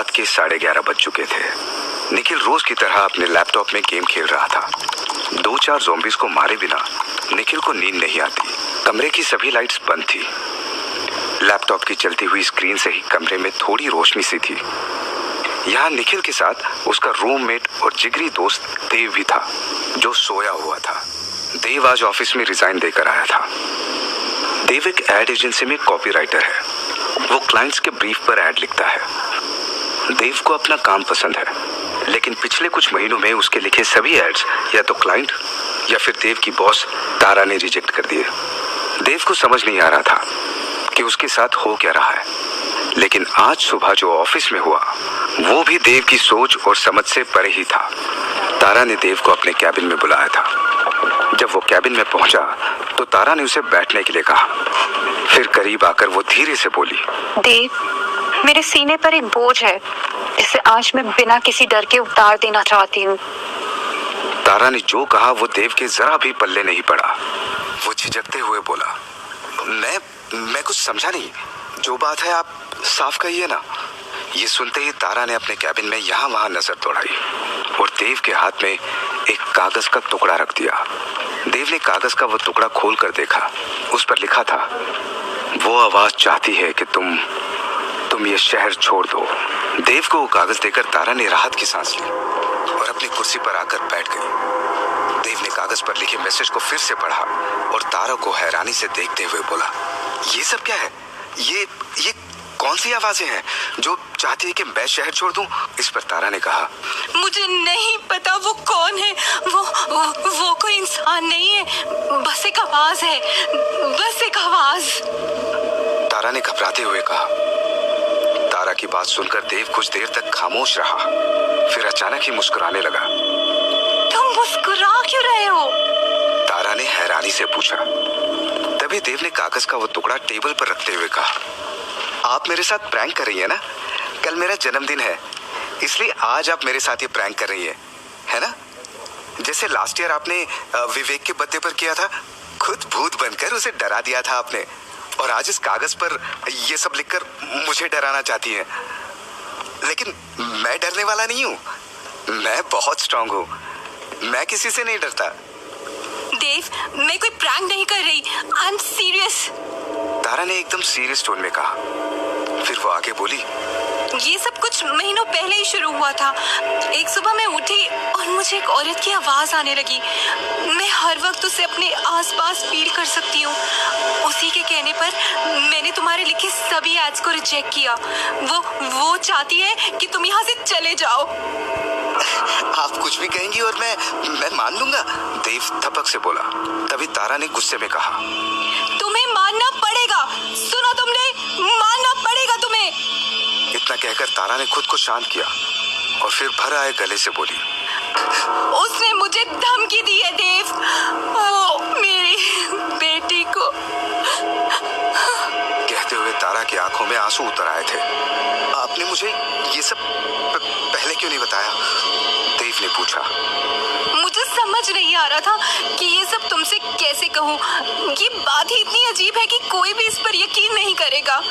रात के 11:30 बज चुके थे। निखिल रोज की तरह अपने लैपटॉप में गेम खेल रहा था। 2-4 ज़ॉम्बीज़ को मारे बिना निखिल को नींद नहीं आती। कमरे की सभी लाइट्स बंद थी। लैपटॉप की चलती हुई स्क्रीन से ही कमरे में थोड़ी रोशनी सी थी। यहाँ निखिल के साथ उसका रूममेट और जिगरी दोस्त देव भी था, जो सोया हुआ था। देव आज ऑफिस में रिजाइन देकर आया था। देव एक एड एजेंसी में कॉपीराइटर है। वो क्लाइंट्स के ब्रीफ पर एड लिखता है। देव को अपना काम पसंद है, लेकिन पिछले कुछ महीनों में उसके लिखे सभी एड्स या तो क्लाइंट या फिर देव की बॉस तारा ने रिजेक्ट कर दिए। देव को समझ नहीं आ रहा था कि उसके साथ हो क्या रहा है, लेकिन आज सुबह जो ऑफिस में हुआ वो भी देव की सोच और समझ से परे ही था। तारा ने देव को अपने कैबिन में बुलाया था। जब वो कैबिन में पहुंचा तो तारा ने उसे बैठने के लिए कहा। फिर करीब आकर वो धीरे से बोली, देव, मेरे सीने पर एक बोझ है जिसे आज मैं बिना किसी डर के उतार देना चाहती हूँ। तारा ने जो कहा वो देव के जरा भी पल्ले नहीं पड़ा। वो झिझकते हुए बोला, मैं कुछ समझा नहीं। जो बात है आप साफ कहिए ना। ये सुनते ही तारा ने अपने कैबिन में यहाँ वहाँ नजर दौड़ाई और देव के हाथ में एक कागज का टुकड़ा रख दिया। देव ने कागज का वो टुकड़ा खोल कर देखा। उस पर लिखा था, वो आवाज चाहती है कि तुम ये शहर छोड़ दो। देव को वो कागज देकर तारा ने राहत की सांस ली और अपनी कुर्सी पर आकर बैठ गई। देव ने कागज पर लिखे मैसेज को फिर से पढ़ा और तारा को हैरानी से देखते हुए बोला, ये सब क्या है? ये कौन सी आवाजें हैं जो चाहती है कि मैं शहर छोड़ दूं? इस पर तारा ने कहा, मुझे नहीं पता वो कौन है। वो कोई इंसान नहीं है, बस एक आवाज है, बस एक आवाज। तारा ने घबराते हुए कहा। तारा की बात सुनकर देव कुछ देर तक खामोश रहा, फिर अचानक ही मुस्कुराने लगा। तुम मुस्कुरा क्यों रहे हो? तारा ने हैरानी से पूछा। तभी देव ने कागज का वो टुकड़ा टेबल पर रखते हुए कहा, आप मेरे साथ प्रैंक कर रही है ना? कल मेरा जन्मदिन है, इसलिए आज आप मेरे साथ ये प्रैंक कर रही है ना? जैसे लास्ट ईयर आपने विवेक के बर्थडे पर किया था। खुद भूत बनकर उसे डरा दिया था आपने, और आज इस कागज पर ये सब लिखकर मुझे डराना चाहती हैं। लेकिन मैं डरने वाला नहीं हूँ। मैं बहुत स्ट्रांग हूँ। मैं किसी से नहीं डरता। देव, मैं कोई प्रैंक नहीं कर रही। I am serious. तारा ने एकदम सीरियस टोन में कहा। फिर वो आगे बोली, ये सब कुछ महीनों पहले ही शुरू हुआ था। एक सुबह मैं उठी और मुझे एक औरत की आवाज आने लगी। मैं हर वक्त उसे अपने आसपास फील कर सकती हूँ। उसी के कहने पर मैंने तुम्हारे लिखे सभी एड्स को रिजेक्ट किया। वो चाहती है कि तुम यहाँ से चले जाओ। आप कुछ भी कहेंगी और मैं मान लूंगा, देव थपक से बोला। तभी तारा ने गुस्से में कहा, तुम्हें मानना पड़ेगा। सुना तुमने? मानना पड़ेगा तुम्हें। इतना कहकर तारा ने खुद को शांत किया और फिर भर आए गले से बोली, उसने मुझे धमकी दी है देव, वो मेरी बेटी को। कहते हुए तारा की आंखों में आंसू उतर आए थे। आपने मुझे ये सब पहले क्यों नहीं बताया? देव ने पूछा। मुझे समझ नहीं आ रहा था कि ये सब तुमसे कैसे कहूँ। ये बात ही इतनी अजीब है कि कोई भी इस पर यकीन नहीं करेगा।